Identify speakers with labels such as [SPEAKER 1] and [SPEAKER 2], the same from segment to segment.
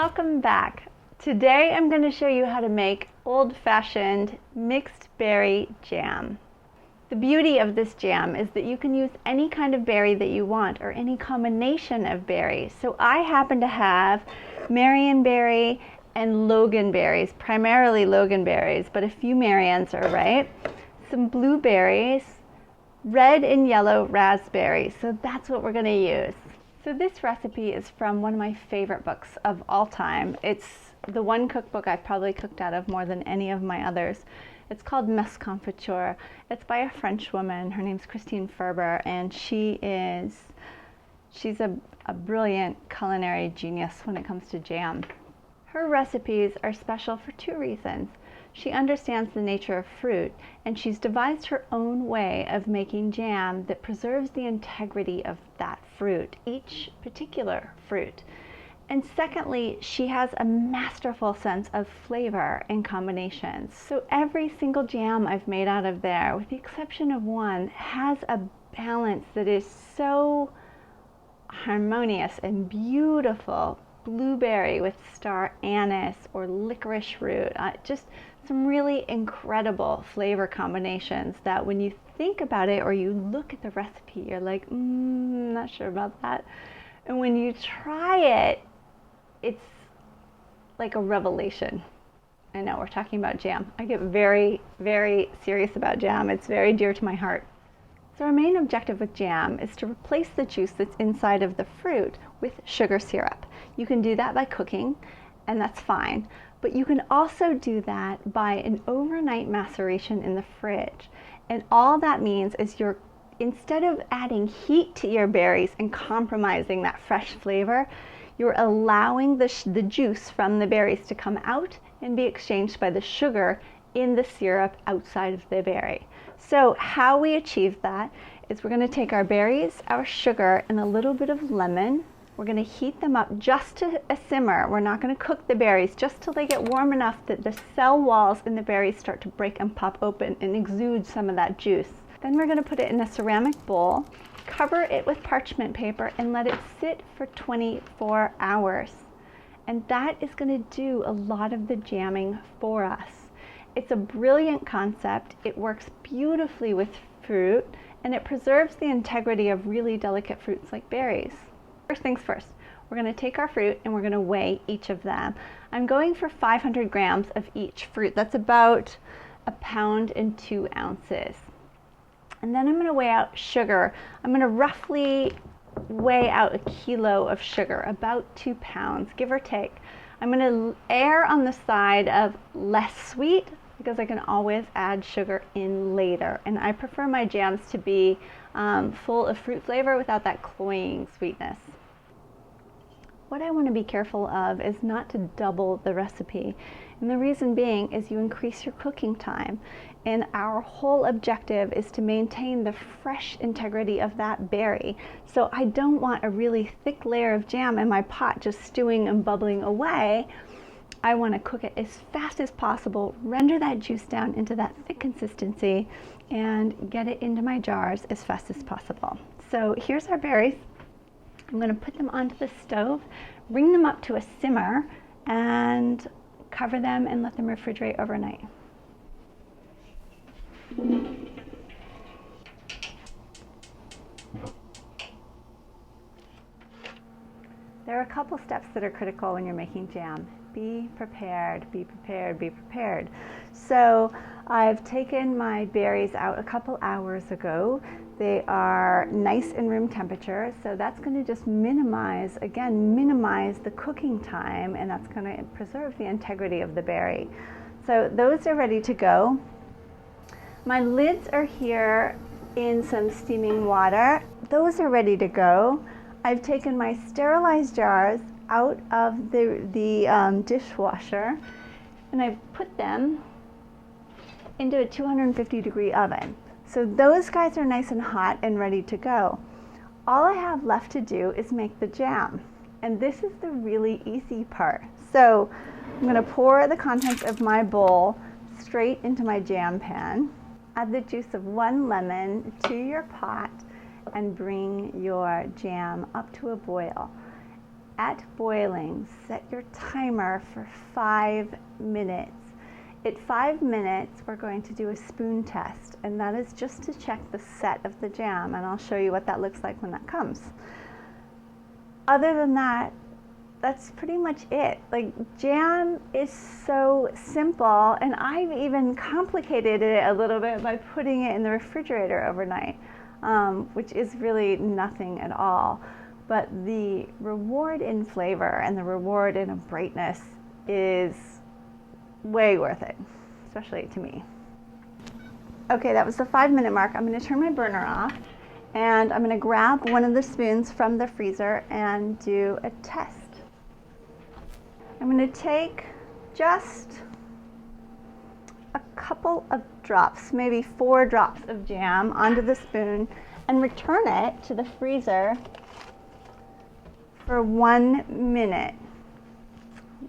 [SPEAKER 1] Welcome back. Today I'm going to show you how to make old-fashioned mixed berry jam. The beauty of this jam is that you can use any kind of berry that you want or any combination of berries. So I happen to have marionberry and loganberries, primarily loganberries, but a few marions are right. Some blueberries, red and yellow raspberries. So that's what we're going to use. So this recipe is from one of my favorite books of all time. It's the one cookbook I've probably cooked out of more than any of my others. It's called Messe Confiture. It's by a French woman. Her name's Christine Ferber, and she's a brilliant culinary genius when it comes to jam. Her recipes are special for two reasons. She understands the nature of fruit, and she's devised her own way of making jam that preserves the integrity of that fruit, each particular fruit. And secondly, she has a masterful sense of flavor and combinations. So every single jam I've made out of there, with the exception of one, has a balance that is so harmonious and beautiful. Blueberry with star anise or licorice root, just some really incredible flavor combinations that when you think about it or you look at the recipe, you're like, not sure about that. And when you try it, it's like a revelation. I know we're talking about jam. I get very, very serious about jam. It's very dear to my heart. So our main objective with jam is to replace the juice that's inside of the fruit with sugar syrup. You can do that by cooking, and that's fine. But you can also do that by an overnight maceration in the fridge. And all that means is instead of adding heat to your berries and compromising that fresh flavor, you're allowing the juice from the berries to come out and be exchanged by the sugar in the syrup outside of the berry. So how we achieve that is we're going to take our berries, our sugar, and a little bit of lemon. We're going to heat them up just to a simmer. We're not going to cook the berries, just till they get warm enough that the cell walls in the berries start to break and pop open and exude some of that juice. Then we're going to put it in a ceramic bowl, cover it with parchment paper, and let it sit for 24 hours. And that is going to do a lot of the jamming for us. It's a brilliant concept. It works beautifully with fruit, and it preserves the integrity of really delicate fruits like berries. First things first, we're going to take our fruit and we're going to weigh each of them. I'm going for 500 grams of each fruit. That's about 1 pound and 2 ounces. And then I'm going to weigh out sugar. I'm going to roughly weigh out 1 kilo of sugar, about 2 pounds, give or take. I'm going to err on the side of less sweet because I can always add sugar in later. And I prefer my jams to be full of fruit flavor without that cloying sweetness. What I want to be careful of is not to double the recipe. And the reason being is you increase your cooking time. And our whole objective is to maintain the fresh integrity of that berry. So I don't want a really thick layer of jam in my pot just stewing and bubbling away. I want to cook it as fast as possible, render that juice down into that thick consistency, and get it into my jars as fast as possible. So here's our berries. I'm going to put them onto the stove, bring them up to a simmer, and cover them and let them refrigerate overnight. There are a couple steps that are critical when you're making jam. Be prepared, be prepared, be prepared. So I've taken my berries out a couple hours ago. They are nice in room temperature, so that's going to just minimize the cooking time, and that's going to preserve the integrity of the berry. So those are ready to go. My lids are here in some steaming water. Those are ready to go. I've taken my sterilized jars out of the dishwasher, and I've put them into a 250-degree oven. So those guys are nice and hot and ready to go. All I have left to do is make the jam, and this is the really easy part. So I'm going to pour the contents of my bowl straight into my jam pan, add the juice of 1 lemon to your pot, and bring your jam up to a boil. At boiling, set your timer for 5 minutes. At 5 minutes, we're going to do a spoon test, and that is just to check the set of the jam, and I'll show you what that looks like when that comes. Other than that, that's pretty much it. Like, jam is so simple, and I've even complicated it a little bit by putting it in the refrigerator overnight, which is really nothing at all. But the reward in flavor and the reward in a brightness is way worth it, especially to me. Okay, that was the 5-minute mark. I'm going to turn my burner off, and I'm going to grab one of the spoons from the freezer and do a test. I'm going to take just a couple of drops, maybe 4 drops of jam onto the spoon, and return it to the freezer for 1 minute.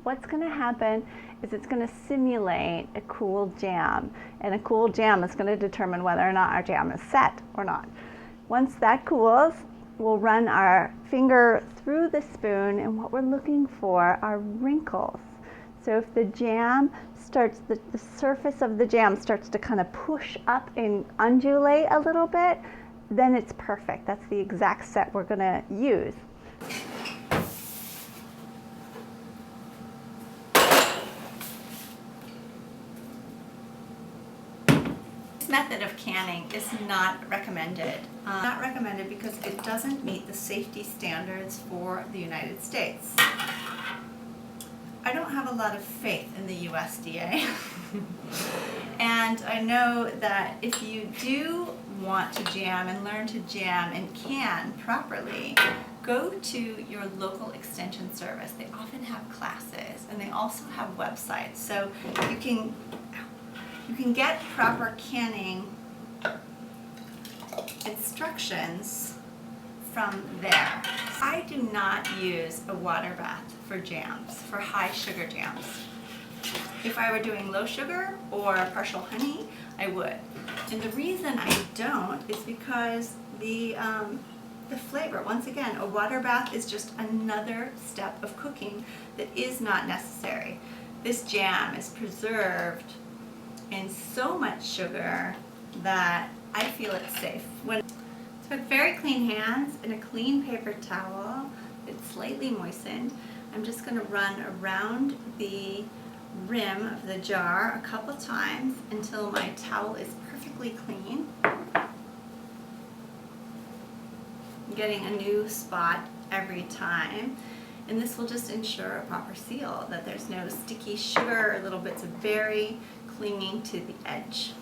[SPEAKER 1] What's going to happen is it's going to simulate a cool jam, and a cool jam is going to determine whether or not our jam is set or not. Once that cools, we'll run our finger through the spoon, and what we're looking for are wrinkles. So if the jam starts, the surface of the jam starts to kind of push up and undulate a little bit, then it's perfect. That's the exact set we're going to use. This method of canning is not recommended. Not recommended because it doesn't meet the safety standards for the United States. I don't have a lot of faith in the USDA. And I know that if you do want to jam and learn to jam and can properly, go to your local extension service. They often have classes, and they also have websites, so you can get proper canning instructions from there. I do not use a water bath for jams, for high sugar jams. If I were doing low sugar or partial honey, I would. And the reason I don't is because the flavor, once again, a water bath is just another step of cooking that is not necessary. This jam is preserved in so much sugar that I feel it's safe. So with very clean hands and a clean paper towel that's slightly moistened, I'm just going to run around the rim of the jar a couple times until my towel is perfectly clean. I'm getting a new spot every time, and this will just ensure a proper seal, that there's no sticky sugar or little bits of berry clinging to the edge.